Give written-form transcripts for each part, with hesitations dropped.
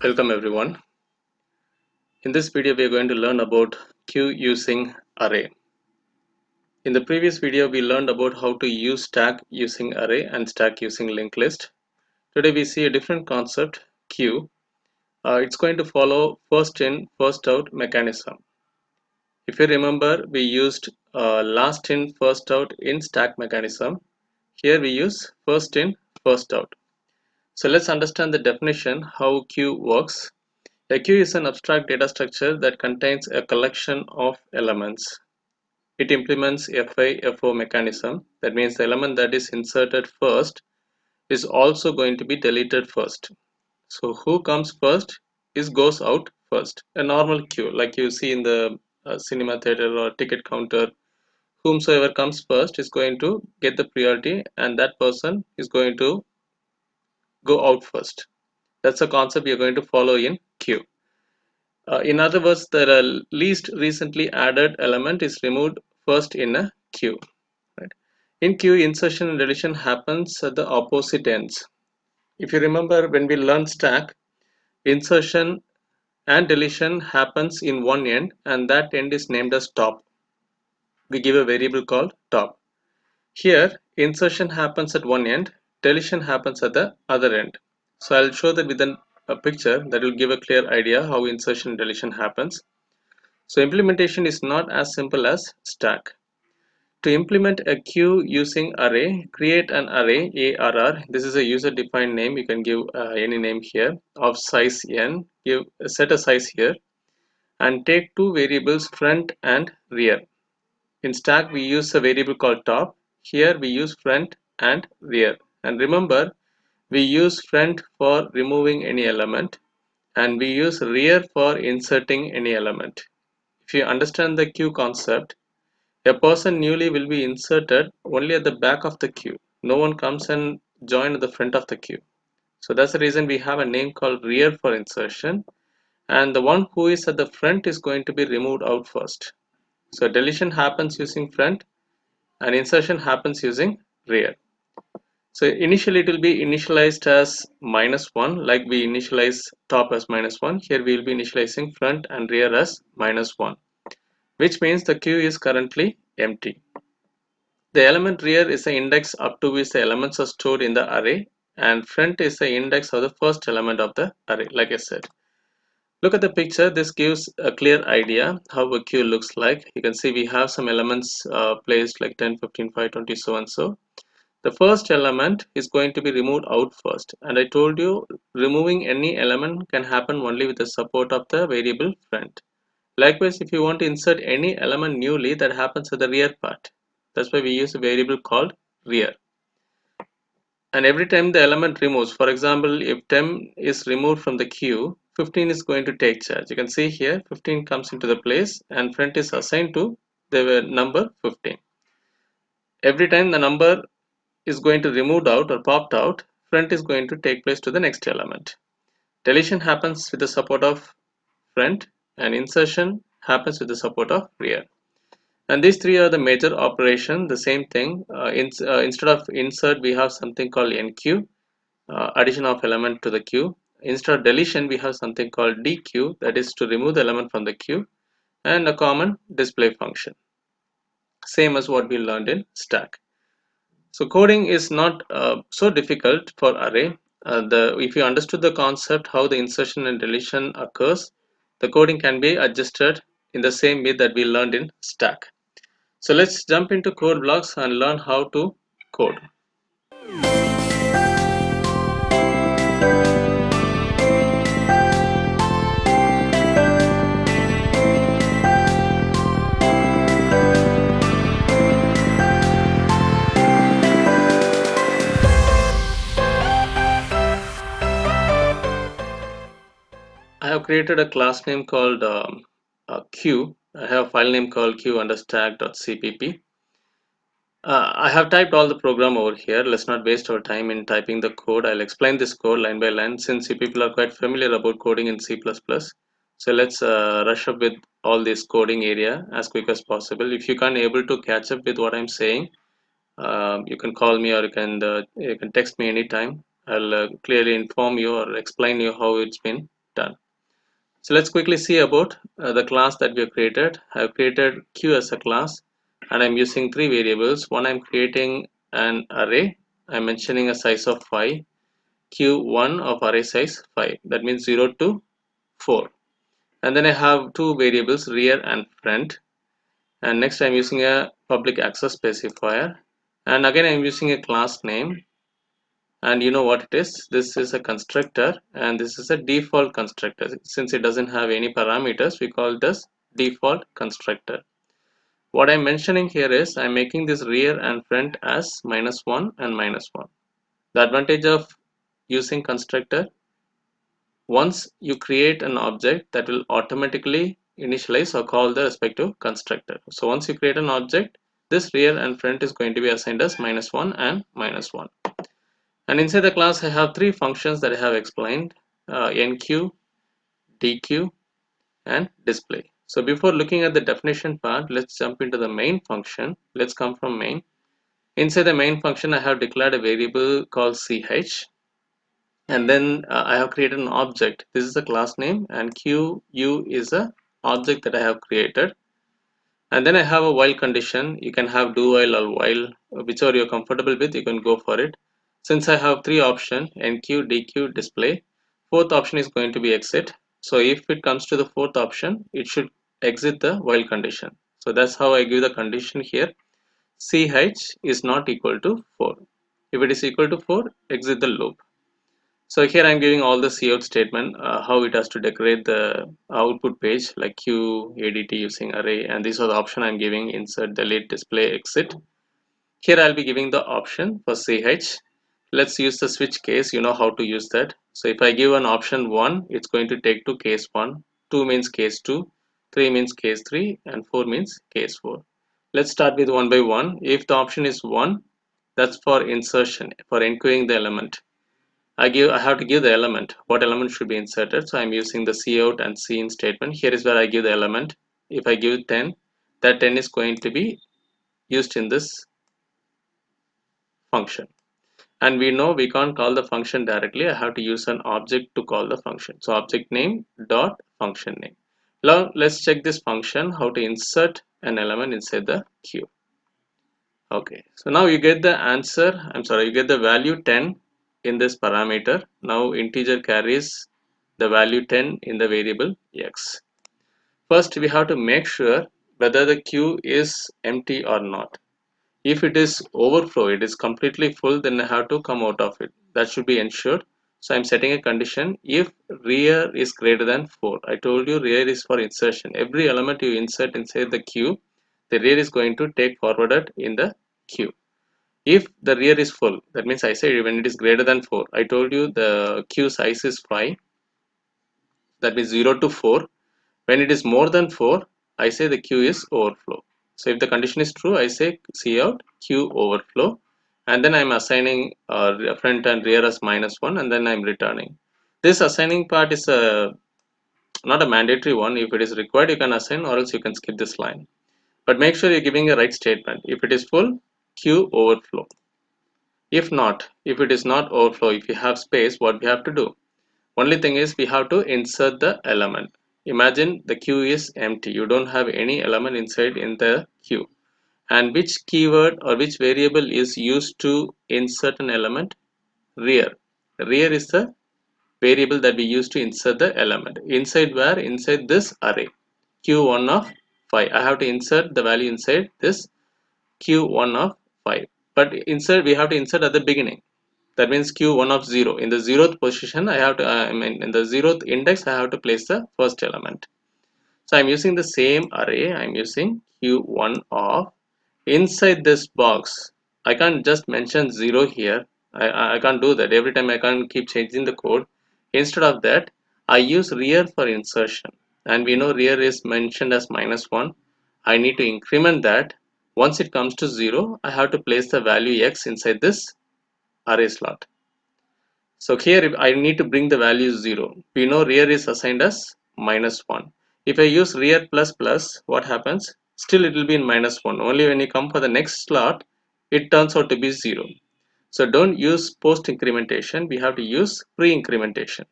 Welcome everyone. In this video we are going to learn about queue using array. In the previous video we learned about how to use stack using array and stack using linked list. Today we see a different concept, queue. It's going to follow first in first out mechanism. If you remember, we used last in first out in stack mechanism. Here we use first in first out. So let's understand the definition, how queue works. A queue is an abstract data structure that contains a collection of elements. It implements FI/FO mechanism. That means the element that is inserted first is also going to be deleted first. So who comes first is goes out first. A normal queue like you see in the cinema theater or ticket counter, whomsoever comes first is going to get the priority and that person is going to go out first. That's a concept you're going to follow in queue. In other words, the least recently added element is removed first in a queue. Right? In queue, insertion and deletion happens at the opposite ends. If you remember when we learned stack, insertion and deletion happens in one end and that end is named as top. We give a variable called top. Here, insertion happens at one end, deletion happens at the other end. So I'll show that with a picture that will give a clear idea how insertion and deletion happens. So implementation is not as simple as stack. To implement a queue using array, create an array ARR. This is a user defined name. You can give any name here of size n. Set a size here and take two variables front and rear. In stack we use a variable called top. Here we use front and rear. And remember, we use front for removing any element and we use rear for inserting any element. If you understand the queue concept, a person newly will be inserted only at the back of the queue. No one comes and join at the front of the queue. So that's the reason we have a name called rear for insertion, and the one who is at the front is going to be removed out first. So deletion happens using front and insertion happens using rear. So initially it will be initialized as -1, like we initialize top as -1. Here we will be initializing front and rear as -1, which means the queue is currently empty. The element rear is the index up to which the elements are stored in the array, and front is the index of the first element of the array, like I said. Look at the picture. This gives a clear idea how a queue looks like. You can see we have some elements placed like 10, 15, 5, 20, so and so. The first element is going to be removed out first, and I told you removing any element can happen only with the support of the variable front. Likewise, if you want to insert any element newly, that happens at the rear part. That's why we use a variable called rear. And every time the element removes, for example, if 10 is removed from the queue, 15 is going to take charge. You can see here 15 comes into the place and front is assigned to the number 15. Every time the number is going to removed out or popped out, front is going to take place to the next element. Deletion happens with the support of front and insertion happens with the support of rear. And these three are the major operation. The same thing, instead of insert we have something called enqueue, addition of element to the queue. Instead of deletion we have something called dequeue, that is to remove the element from the queue, and a common display function, same as what we learned in stack. So coding is not so difficult for array. If you understood the concept how the insertion and deletion occurs, the coding can be adjusted in the same way that we learned in stack. So let's jump into code blocks and learn how to code. I have created a class name called queue. I have a file name called queue understack.cpp. I have typed all the program over here. Let's not waste our time in typing the code. I'll explain this code line by line since you people are quite familiar about coding in C++. So let's rush up with all this coding area as quick as possible. If you can't able to catch up with what I'm saying, you can call me or you can text me anytime. I'll clearly inform you or explain you how it's been. Done. So let's quickly see about the class that we have created. I have created Q as a class, and I'm using three variables. One, I'm creating an array. I'm mentioning a size of 5. Q1 of array size 5. That means 0 to 4. And then I have two variables, rear and front. And next I'm using a public access specifier. And again I'm using a class name. And you know what it is? This is a constructor, and this is a default constructor. Since it doesn't have any parameters, we call it as default constructor. What I'm mentioning here is I'm making this rear and front as -1 and -1. The advantage of using constructor, once you create an object, that will automatically initialize or call the respective constructor. So once you create an object, this rear and front is going to be assigned as -1 and -1. And inside the class, I have three functions that I have explained: enqueue, dequeue, and display. So before looking at the definition part, let's jump into the main function. Let's come from main. Inside the main function, I have declared a variable called ch, and then I have created an object. This is the class name, and qu is a object that I have created. And then I have a while condition. You can have do while or while, whichever you're comfortable with, you can go for it. Since I have three options, enqueue, dequeue, display, fourth option is going to be exit. So if it comes to the fourth option, it should exit the while condition. So that's how I give the condition here. Ch is not equal to 4. If it is equal to 4, exit the loop. So here I'm giving all the cout statement, how it has to decorate the output page like queue, ADT using array, and these are the option I'm giving: insert, delete, display, exit. Here I'll be giving the option for ch. Let's use the switch case. You know how to use that. So if I give an option 1, it's going to take to case 1, 2 means case 2, 3 means case 3, and 4 means case 4. Let's start with one by one. If the option is 1, that's for insertion, for enqueuing the element. I have to give the element, what element should be inserted. So I'm using the cout and cin statement. Here is where I give the element. If I give 10, that 10 is going to be used in this function. And we know we can't call the function directly. I have to use an object to call the function. So object name dot function name. Now let's check this function, how to insert an element inside the queue. Okay, so now you get the answer, you get the value 10 in this parameter. Now integer carries the value 10 in the variable x. First, we have to make sure whether the queue is empty or not. If it is overflow, it is completely full, then I have to come out of it. That should be ensured. So I'm setting a condition if rear is greater than 4. I told you rear is for insertion. Every element you insert inside the queue, the rear is going to take forwarded in the queue. If the rear is full, that means I say when it is greater than 4. I told you the queue size is 5. That means 0 to 4. When it is more than 4, I say the queue is overflow. So if the condition is true, I say cout queue overflow, and then I'm assigning front and rear as -1, and then I'm returning. This assigning part is not a mandatory one. If it is required, you can assign, or else you can skip this line. But make sure you're giving a right statement. If it is full, queue overflow. If not, if it is not overflow, if you have space, what we have to do? Only thing is we have to insert the element. Imagine the queue is empty. You don't have any element inside in the queue. And which keyword or which variable is used to insert an element? Rear. Rear is the variable that we use to insert the element. Inside where? Inside this array. Q1 of 5. I have to insert the value inside this Q1 of 5. But insert, we have to insert at the beginning. That means q1 of 0. In the 0th position, I have to, in the 0th index, I have to place the first element. So I'm using the same array. I'm using q1 of, inside this box. I can't just mention 0 here. I can't do that. Every time I can't keep changing the code. Instead of that, I use rear for insertion. And we know rear is mentioned as -1. I need to increment that. Once it comes to 0, I have to place the value x inside this array slot. So here I need to bring the value 0. We know rear is assigned as -1. If I use rear plus plus, what happens? Still it will be in -1. Only when you come for the next slot, it turns out to be 0. So don't use post incrementation. We have to use pre incrementation.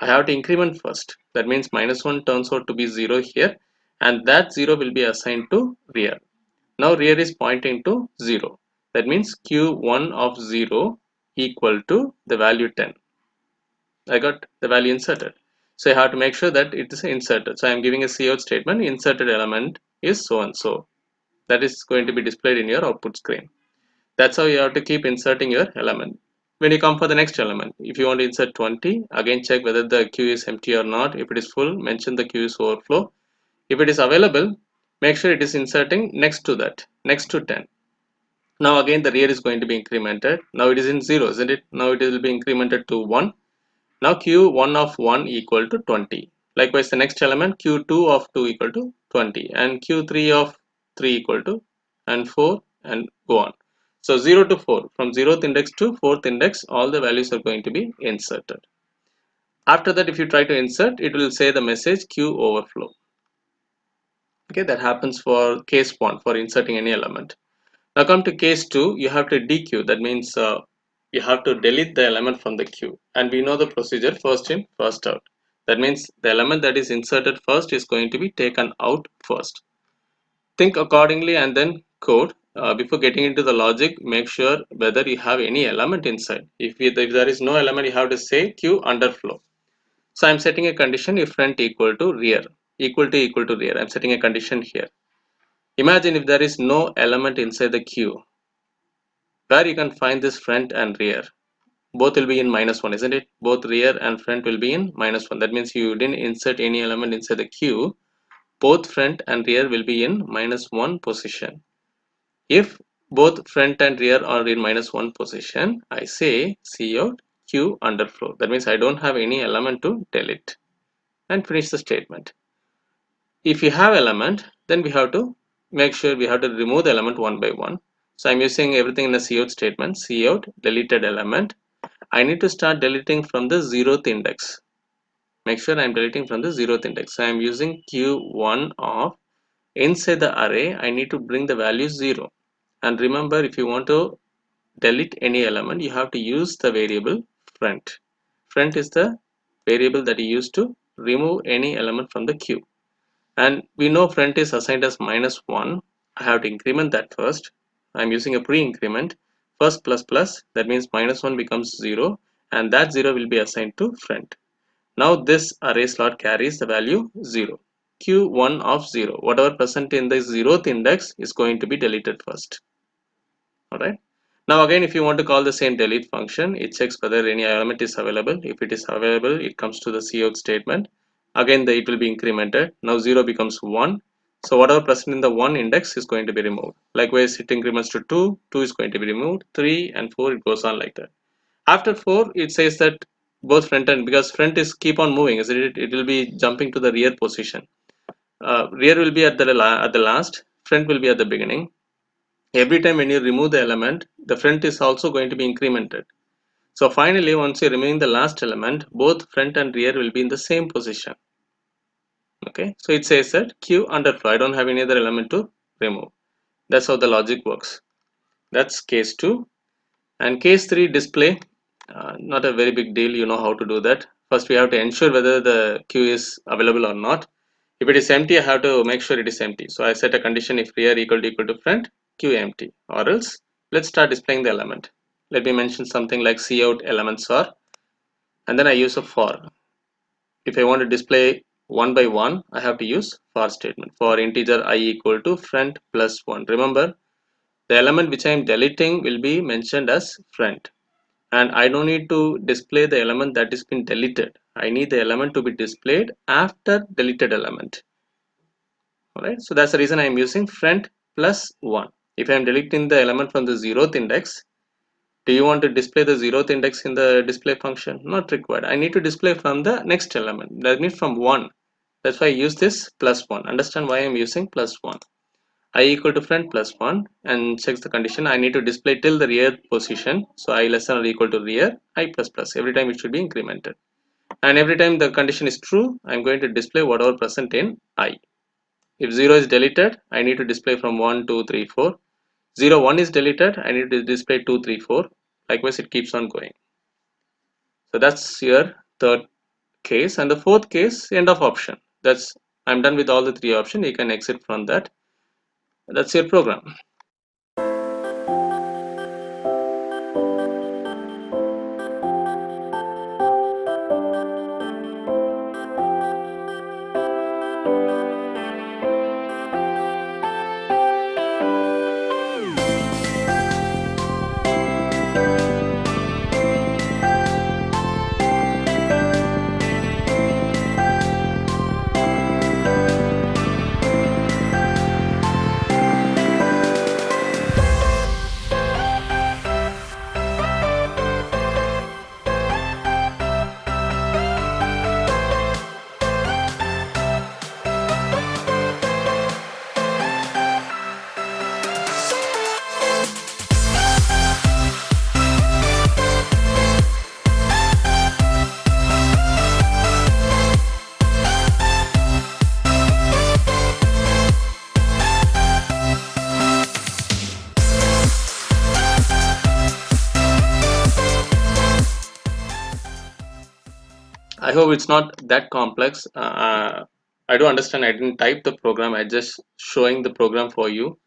I have to increment first. That means -1 turns out to be 0 here, and that 0 will be assigned to rear. Now rear is pointing to 0. That means q1 of 0 equal to the value 10. I got the value inserted. So I have to make sure that it is inserted. So I am giving a cout statement, inserted element is so and so. That is going to be displayed in your output screen. That's how you have to keep inserting your element. When you come for the next element, if you want to insert 20, again check whether the queue is empty or not. If it is full, mention the queue is overflow. If it is available, make sure it is inserting next to that, next to 10. Now again the rear is going to be incremented. Now it is in 0, isn't it? Now it will be incremented to 1. Now q1 of 1 equal to 20. Likewise the next element q2 of 2 equal to 20 and q3 of 3 equal to and 4 and go on. So 0 to 4, from 0th index to 4th index, all the values are going to be inserted. After that, if you try to insert, it will say the message queue overflow. Okay, that happens for case 1 for inserting any element. Now come to case 2, you have to dequeue. That means you have to delete the element from the queue. And we know the procedure, first in, first out. That means the element that is inserted first is going to be taken out first. Think accordingly and then code. Before getting into the logic, make sure whether you have any element inside. If there is no element, you have to say queue underflow. So I'm setting a condition if front equal to rear, equal to rear. I'm setting a condition here. Imagine if there is no element inside the queue, where you can find this front and rear. Both will be in -1, isn't it? Both rear and front will be in -1. That means you didn't insert any element inside the queue. Both front and rear will be in -1 position. If both front and rear are in -1 position, I say cout queue underflow. That means I don't have any element to delete and finish the statement. If you have element, then we have to make sure we have to remove the element one by one. So I'm using everything in a cout statement, cout deleted element. I need to start deleting from the 0th index. Make sure I'm deleting from the 0th index. So I'm using q1 of, inside the array, I need to bring the value 0. And remember, if you want to delete any element, you have to use the variable front. Front is the variable that you use to remove any element from the queue. And we know front is assigned as -1. I have to increment that first. I'm using a pre-increment. First plus plus, that means -1 becomes 0, and that 0 will be assigned to front. Now this array slot carries the value 0. q1 of 0, whatever present in the 0th index is going to be deleted first. Alright. Now again, if you want to call the same delete function, it checks whether any element is available. If it is available, it comes to the cout statement. Again, it will be incremented. Now 0 becomes 1. So whatever present in the 1 index is going to be removed. Likewise, it increments to 2. 2 is going to be removed. 3 and 4, it goes on like that. After 4, it says that both front and, because front is keep on moving, isn't it? It will be jumping to the rear position. Rear will be at the last. Front will be at the beginning. Every time when you remove the element, the front is also going to be incremented. So finally, once you remove the last element, both front and rear will be in the same position. Okay, so it says that q underflow. I don't have any other element to remove. That's how the logic works. That's case 2. And case 3, display. Not a very big deal, you know how to do that. First we have to ensure whether the queue is available or not. If it is empty, I have to make sure it is empty. So I set a condition if rear equal to front, queue empty, or else let's start displaying the element. Let me mention something like cout elements are, and then I use a for. If I want to display one by one, I have to use for statement. For integer I equal to front plus 1. Remember, the element which I am deleting will be mentioned as front. And I don't need to display the element that is been deleted. I need the element to be displayed after deleted element. Alright, so that's the reason I am using front plus 1. If I am deleting the element from the 0th index, do you want to display the 0th index in the display function? Not required. I need to display from the next element. That means from 1. That's why I use this plus 1. Understand why I am using plus 1. I equal to front plus 1 and checks the condition. I need to display till the rear position. So I less than or equal to rear, I plus plus. Every time it should be incremented. And every time the condition is true, I'm going to display whatever present in I. If 0 is deleted, I need to display from 1, 2, 3, 4. 0, 1 is deleted, I need to display 2, 3, 4. Likewise, it keeps on going. So that's your third case, and the fourth case, end of option. That's I'm done with all the three options. You can exit from that. That's your program. I hope it's not that complex. I do understand. I didn't type the program. I just showing the program for you.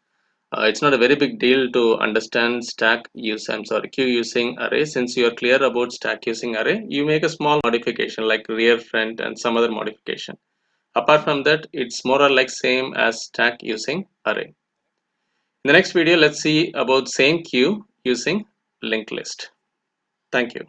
It's not a very big deal to understand queue using array. Since you are clear about stack using array, you make a small modification like rear front and some other modification. Apart from that, it's more or like same as stack using array. In the next video, let's see about same queue using linked list. Thank you.